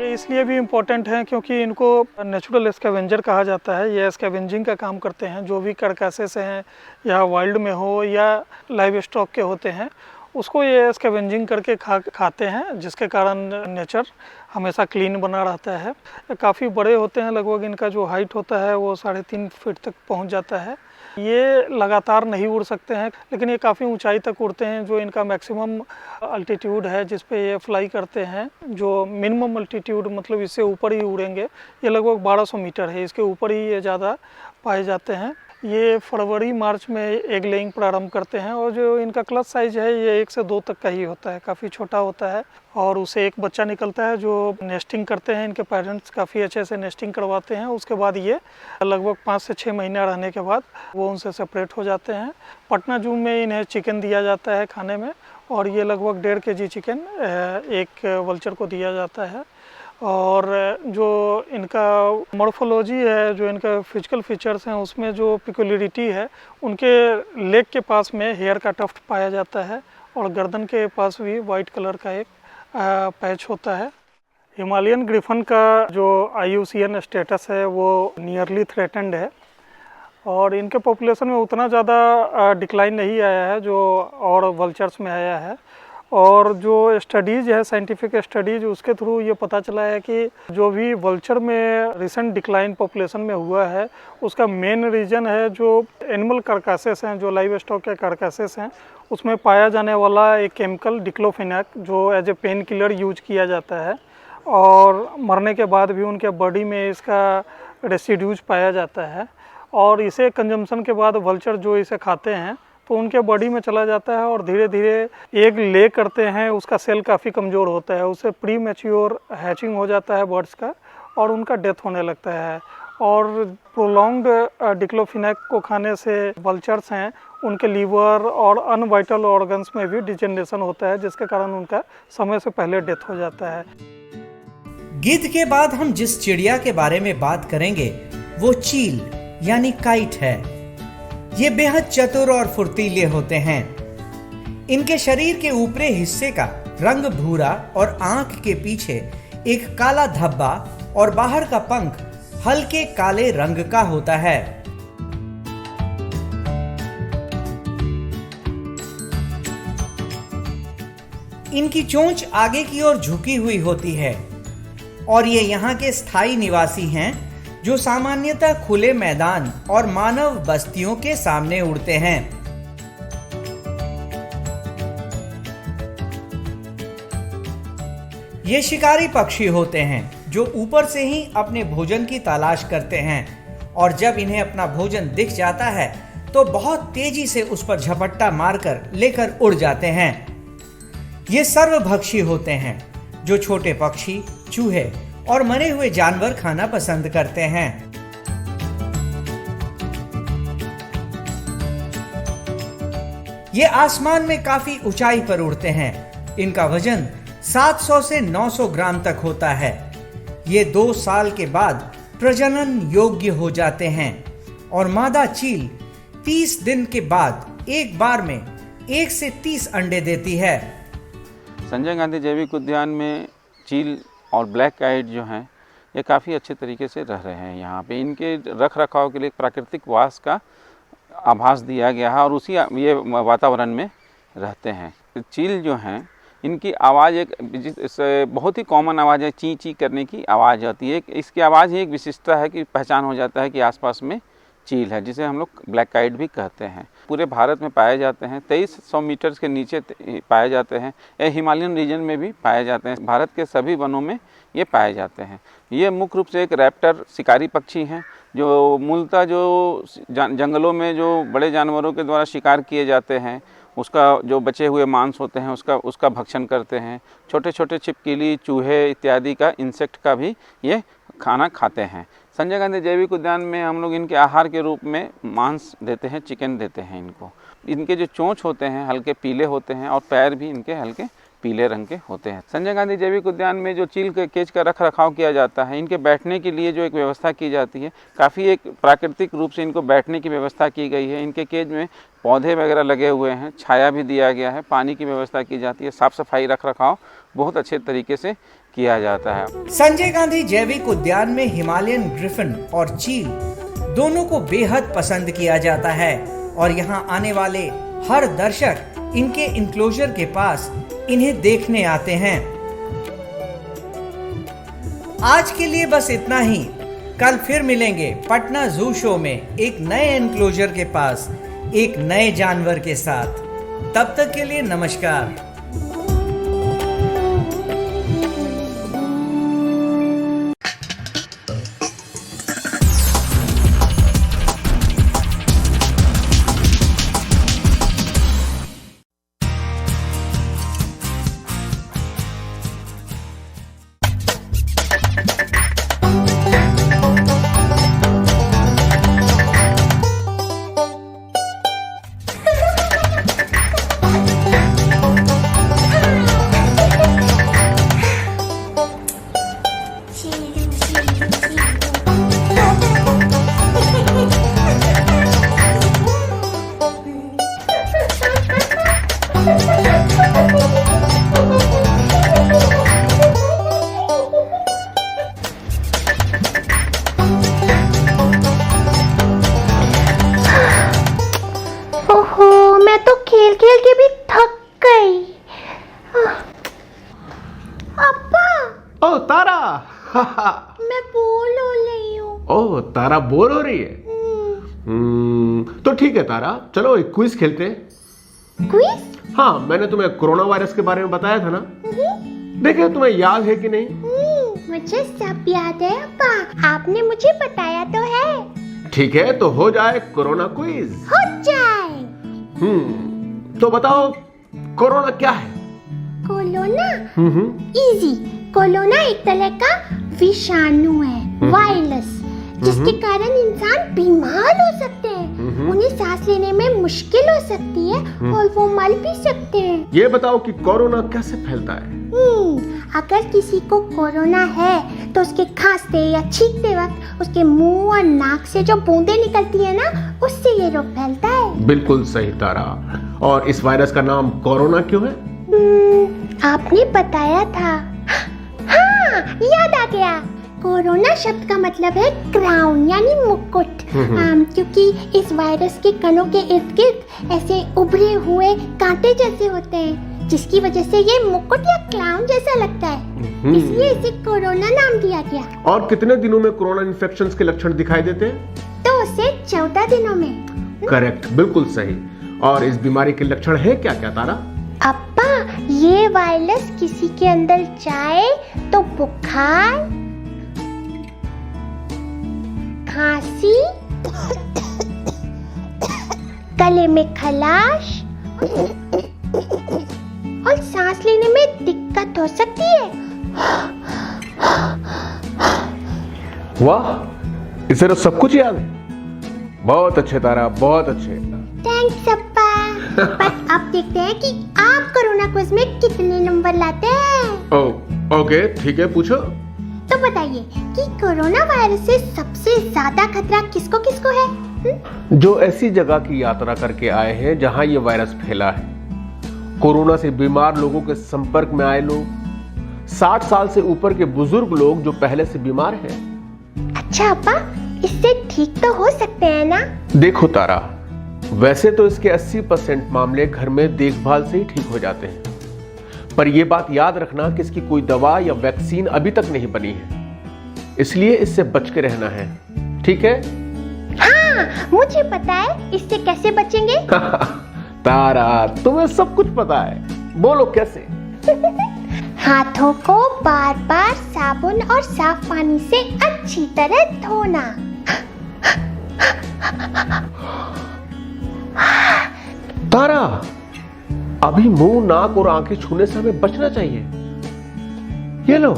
Speaker 16: ये इसलिए भी इम्पोर्टेंट है क्योंकि इनको नेचुरल स्कैवेंजर कहा जाता है। ये स्कैवेंजिंग का काम करते हैं। जो भी कार्कासेस हैं या वाइल्ड में हो या लाइव स्टॉक के होते हैं उसको ये स्कैवेंजिंग करके खाते हैं, जिसके कारण नेचर हमेशा क्लीन बना रहता है। काफ़ी बड़े होते हैं, लगभग इनका जो हाइट होता है वो 3.5 फीट तक पहुंच जाता है। ये लगातार नहीं उड़ सकते हैं, लेकिन ये काफ़ी ऊंचाई तक उड़ते हैं। जो इनका मैक्सिमम अल्टीट्यूड है जिस पे ये फ्लाई करते हैं, जो मिनिमम अल्टीट्यूड मतलब इससे ऊपर ही उड़ेंगे, ये लगभग 1200 मीटर है। इसके ऊपर ही ये ज़्यादा पाए जाते हैं। ये फरवरी मार्च में एग लेइंग प्रारंभ करते हैं और जो इनका क्लच साइज है ये 1 से 2 तक का ही होता है, काफ़ी छोटा होता है और उसे एक बच्चा निकलता है जो नेस्टिंग करते हैं। इनके पेरेंट्स काफ़ी अच्छे से नेस्टिंग करवाते हैं। उसके बाद ये लगभग 5 से 6 महीना रहने के बाद वो उनसे सेपरेट हो जाते हैं। पटना जू में इन्हें चिकन दिया जाता है खाने में और ये लगभग 1.5 kg चिकन एक वल्चर को दिया जाता है। और जो इनका मॉर्फोलॉजी है, जो इनका फिजिकल फीचर्स हैं, उसमें जो पिकुलरिटी है, उनके लेग के पास में हेयर का टफ्ट पाया जाता है और गर्दन के पास भी वाइट कलर का एक पैच होता है। हिमालयन ग्रिफन का जो IUCN स्टेटस है वो नियरली थ्रेटेंड है और इनके पॉपुलेशन में उतना ज़्यादा डिक्लाइन नहीं आया है जो और वल्चर्स में आया है। और जो स्टडीज़ है, साइंटिफिक स्टडीज़, उसके थ्रू ये पता चला है कि जो भी वल्चर में रिसेंट डिक्लाइन पॉपुलेशन में हुआ है उसका मेन रीज़न है जो एनिमल कार्कासेस हैं, जो लाइव स्टॉक के कार्कासेस हैं, उसमें पाया जाने वाला एक केमिकल डिक्लोफेनाक जो as a pain killer use किया जाता है और मरने के बाद भी उनके बॉडी में इसका रेसिड्यूज पाया जाता है और इसे कंजम्पशन के बाद वल्चर जो इसे खाते हैं तो उनके बॉडी में चला जाता है और धीरे धीरे एग ले करते हैं। उसका सेल काफ़ी कमज़ोर होता है, उससे प्री मैच्योर हैचिंग हो जाता है बर्ड्स का और उनका डेथ होने लगता है। और प्रोलॉन्ग्ड डिक्लोफिनेक को खाने से वल्चर्स हैं, उनके लीवर और अनवाइटल ऑर्गन्स में भी डिजेनरेशन होता है, जिसके कारण उनका समय से पहले डेथ हो जाता है।
Speaker 15: गिद्ध के बाद हम जिस चिड़िया के बारे में बात करेंगे वो चील यानी काइट है। ये बेहद चतुर और फुर्तीले होते हैं। इनके शरीर के ऊपरी हिस्से का रंग भूरा और आंख के पीछे एक काला धब्बा और बाहर का पंख हल्के काले रंग का होता है। इनकी चोंच आगे की ओर झुकी हुई होती है और ये यहाँ के स्थायी निवासी हैं जो सामान्यतः खुले मैदान और मानव बस्तियों के सामने उड़ते हैं। ये शिकारी पक्षी होते हैं जो ऊपर से ही अपने भोजन की तलाश करते हैं और जब इन्हें अपना भोजन दिख जाता है तो बहुत तेजी से उस पर झपट्टा मारकर लेकर उड़ जाते हैं। ये सर्वभक्षी होते हैं जो छोटे पक्षी, चूहे और मरे हुए जानवर खाना पसंद करते हैं। ये आसमान में काफी ऊंचाई पर उड़ते हैं। इनका वजन 700 से 900 ग्राम तक होता है। ये 2 साल के बाद प्रजनन योग्य हो जाते हैं और मादा चील 30 दिन के बाद एक बार में 1 से 30 अंडे देती है।
Speaker 17: संजय गांधी जैविक उद्यान में चील और ब्लैक काइट जो हैं ये काफ़ी अच्छे तरीके से रह रहे हैं। यहाँ पे इनके रख रखाव के लिए प्राकृतिक वास का आभास दिया गया है और उसी ये वातावरण में रहते हैं। चील जो हैं इनकी आवाज़ एक बहुत ही कॉमन आवाज़ है, ची ची करने की आवाज़ आती है। इसकी आवाज़ ही एक विशिष्टता है कि पहचान हो जाता है कि आसपास में चील है, जिसे हम लोग ब्लैक काइट भी कहते हैं। पूरे भारत में पाए जाते हैं, 2300 मीटर के नीचे पाए जाते हैं। ये हिमालयन रीजन में भी पाए जाते हैं। भारत के सभी वनों में ये पाए जाते हैं। ये मुख्य रूप से एक रैप्टर शिकारी पक्षी हैं जो मूलतः जो जंगलों में जो बड़े जानवरों के द्वारा शिकार किए जाते हैं उसका जो बचे हुए मांस होते हैं उसका भक्षण करते हैं। छोटे छोटे छिपकली, चूहे इत्यादि का, इंसेक्ट का भी ये खाना खाते हैं। संजय गांधी जैविक उद्यान में हम लोग इनके आहार के रूप में मांस देते हैं, चिकन देते हैं इनको। इनके जो चोंच होते हैं हल्के पीले होते हैं और पैर भी इनके हल्के पीले रंग के होते हैं। संजय गांधी जैविक उद्यान में जो चील के केज का रख रखाव किया जाता है, इनके बैठने के लिए जो एक व्यवस्था की जाती है, काफ़ी एक प्राकृतिक रूप से इनको बैठने की व्यवस्था की गई है। इनके केज में पौधे वगैरह लगे हुए हैं, छाया भी दिया गया है, पानी की व्यवस्था की जाती है, साफ सफाई रख रखाव बहुत अच्छे तरीके से किया जाता है।
Speaker 15: संजय गांधी जैविक उद्यान में हिमालयन ग्रिफिन और चील दोनों को बेहद पसंद किया जाता है और यहाँ आने वाले हर दर्शक इनके इंक्लोजर के पास इन्हें देखने आते हैं। आज के लिए बस इतना ही। कल फिर मिलेंगे पटना जू शो में एक नए एनक्लोजर के पास एक नए जानवर के साथ। तब तक के लिए नमस्कार।
Speaker 12: मैं बोर हो रही हूँ।
Speaker 11: ओह, तारा बोर हो रही है? तो ठीक है तारा, चलो एक क्विज खेलते हैं।
Speaker 12: क्विज?
Speaker 11: हाँ, मैंने तुम्हें कोरोना वायरस के बारे में बताया था ना। देखे तुम्हें याद है कि नहीं?
Speaker 12: मुझे सब याद है अब्बा, आपने मुझे बताया तो है।
Speaker 11: ठीक है, तो हो जाए कोरोना क्विज।
Speaker 12: हो जाए।
Speaker 11: तो बताओ कोरोना क्या है?
Speaker 12: Corona easy. कोरोना एक तरह का विषाणु है, वायरस, जिसके कारण इंसान बीमार हो सकते हैं, उन्हें सांस लेने में मुश्किल हो सकती है और वो मर भी सकते हैं।
Speaker 11: ये बताओ कि कोरोना कैसे फैलता है?
Speaker 12: अगर किसी को कोरोना है तो उसके खांसते या छींकते वक्त उसके मुंह और नाक से जो बूंदें निकलती है ना, उससे ये रोग फैलता है।
Speaker 11: बिल्कुल सही तारा। और इस वायरस का नाम कोरोना क्यों है?
Speaker 12: आपने बताया था। हाँ, याद आ गया। कोरोना शब्द का मतलब है क्राउन यानी मुकुट, क्योंकि इस वायरस के कणों के इर्द गिर्द ऐसे उभरे हुए कांटे जैसे होते हैं, जिसकी वजह से ये मुकुट या क्राउन जैसा लगता है, इसलिए इसे कोरोना नाम दिया गया।
Speaker 11: और कितने दिनों में कोरोना इन्फेक्शन के लक्षण दिखाई देते हैं?
Speaker 12: 2 से 14 दिनों में।
Speaker 11: करेक्ट, बिल्कुल सही। और इस बीमारी के लक्षण है क्या क्या तारा?
Speaker 12: अप्पा, ये वायरस किसी के अंदर जाए तो बुखार, खांसी, गले में खलाश और सांस लेने में दिक्कत हो सकती है।
Speaker 11: वाह, इसे तो सब कुछ याद है। बहुत अच्छे तारा, बहुत अच्छे।
Speaker 12: थैंक्स अप्पा। पर अब देखते हैं कि आप कोरोना क्विज में कितने नंबर लाते हैं।
Speaker 11: ओके, ठीक है, पूछो।
Speaker 12: तो बताइए कि कोरोना वायरस से सबसे ज्यादा खतरा किसको किसको है?
Speaker 11: जो ऐसी जगह की यात्रा करके आए हैं जहां ये वायरस फैला है, कोरोना से बीमार लोगों के संपर्क में आए लोग, 60 साल से ऊपर के बुजुर्ग लोग जो पहले से बीमार हैं।
Speaker 12: अच्छा अप्पा, इससे ठीक तो हो सकते हैं ना?
Speaker 11: देखो तारा, वैसे तो इसके 80% मामले घर में देखभाल से ही ठीक हो जाते हैं, पर यह बात याद रखना कि इसकी कोई दवा या वैक्सीन अभी तक नहीं बनी है, इसलिए इससे बच के रहना है, ठीक है?
Speaker 12: हाँ, मुझे पता है इससे कैसे बचेंगे।
Speaker 11: तारा, तुम्हें सब कुछ पता है, बोलो कैसे?
Speaker 12: हाथों को बार बार साबुन और साफ पानी से अच्छी तरह धोना।
Speaker 11: तारा, अभी मुंह, नाक और आंखें छूने से हमें बचना चाहिए। ये लो।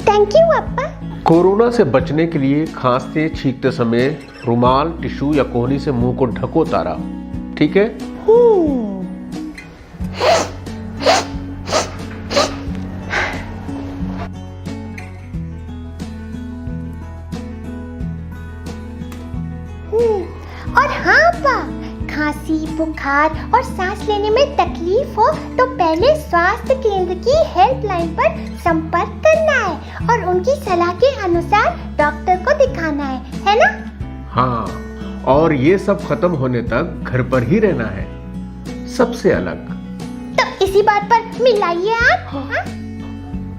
Speaker 12: थैंक यू अप्पा।
Speaker 11: कोरोना से बचने के लिए खांसते छींकते समय रुमाल, टिश्यू या कोहनी से मुंह को ढको तारा, ठीक है?
Speaker 12: और हाँ अप्पा, खांसी, बुखार और सांस लेने में तकलीफ हो तो पहले स्वास्थ्य केंद्र की हेल्पलाइन पर संपर्क करना है और उनकी सलाह के अनुसार डॉक्टर को दिखाना है ना?
Speaker 11: हाँ, और ये सब खत्म होने तक घर पर ही रहना है, सबसे अलग।
Speaker 12: तो इसी बात पर मिलाइए आप। हाँ?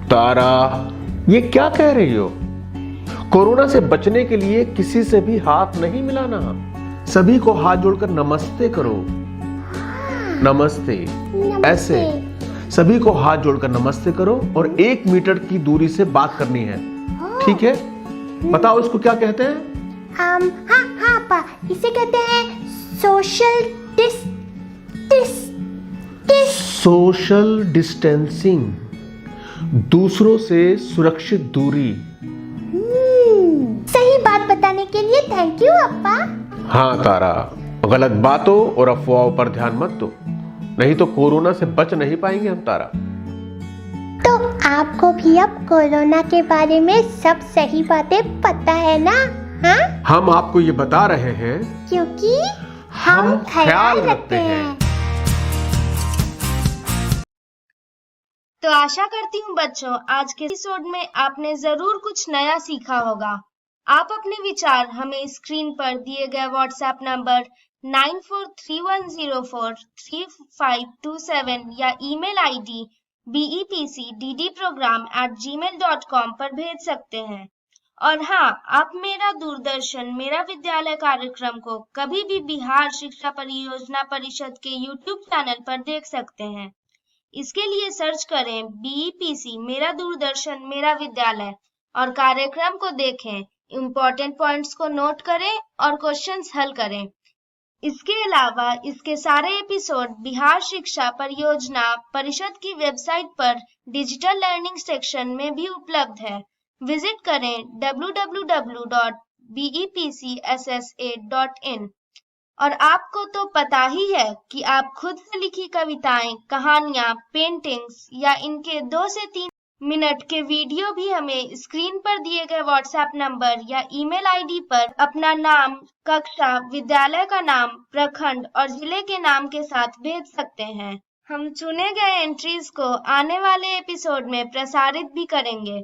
Speaker 11: तारा, ये क्या कह रही हो? कोरोना से बचने के लिए किसी से भी हाथ नहीं मिलाना, सभी को हाथ जोड़कर नमस्ते करो। नमस्ते, ऐसे सभी को हाथ जोड़कर नमस्ते करो और 1 मीटर की दूरी से बात करनी है, ठीक है? बताओ इसको क्या कहते हैं?
Speaker 12: हाँ पा, इसे कहते हैं सोशल
Speaker 11: सोशल डिस्टेंसिंग, दूसरों से सुरक्षित दूरी।
Speaker 12: सही बात बताने के लिए थैंक यू अप्पा।
Speaker 11: हाँ तारा, गलत बातों और अफवाहों पर ध्यान मत दो, नहीं तो कोरोना से बच नहीं पाएंगे हम तारा।
Speaker 12: तो आपको भी अब कोरोना के बारे में सब सही बातें पता है ना? हाँ?
Speaker 11: हम आपको ये बता रहे हैं
Speaker 12: क्योंकि हम ख्याल रखते हैं।
Speaker 1: तो आशा करती हूँ बच्चों, आज के एपिसोड में आपने जरूर कुछ नया सीखा होगा। आप अपने विचार हमें स्क्रीन पर दिए गए व्हाट्सएप नंबर 9431043527 या ईमेल आईडी bepcddprogram@gmail.com पर भेज सकते हैं। और हाँ, आप मेरा दूरदर्शन मेरा विद्यालय कार्यक्रम को कभी भी बिहार शिक्षा परियोजना परिषद के YouTube चैनल पर देख सकते हैं। इसके लिए सर्च करें BEPC मेरा दूरदर्शन मेरा विद्यालय और कार्यक्रम को देखें, इम्पोर्टेंट पॉइंट्स को नोट करें और क्वेश्चंस हल करें। इसके अलावा इसके सारे एपिसोड बिहार शिक्षा परियोजना परिषद की वेबसाइट पर डिजिटल लर्निंग सेक्शन में भी उपलब्ध है। विजिट करें www.bepcssa.in। और आपको तो पता ही है कि आप खुद से लिखी कविताएं, कहानियां, पेंटिंग्स या इनके 2 से 3 मिनट के वीडियो भी हमें स्क्रीन पर दिए गए व्हाट्सएप नंबर या ईमेल आईडी पर अपना नाम, कक्षा, विद्यालय का नाम, प्रखंड और जिले के नाम के साथ भेज सकते हैं। हम चुने गए एंट्रीज को आने वाले एपिसोड में प्रसारित भी करेंगे।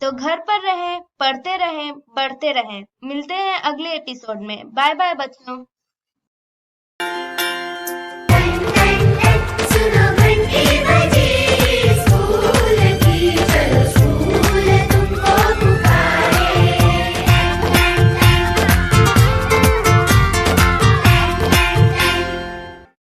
Speaker 1: तो घर पर रहें, पढ़ते रहें, बढ़ते रहें। मिलते हैं अगले एपिसोड में। बाय बाय बच्चों।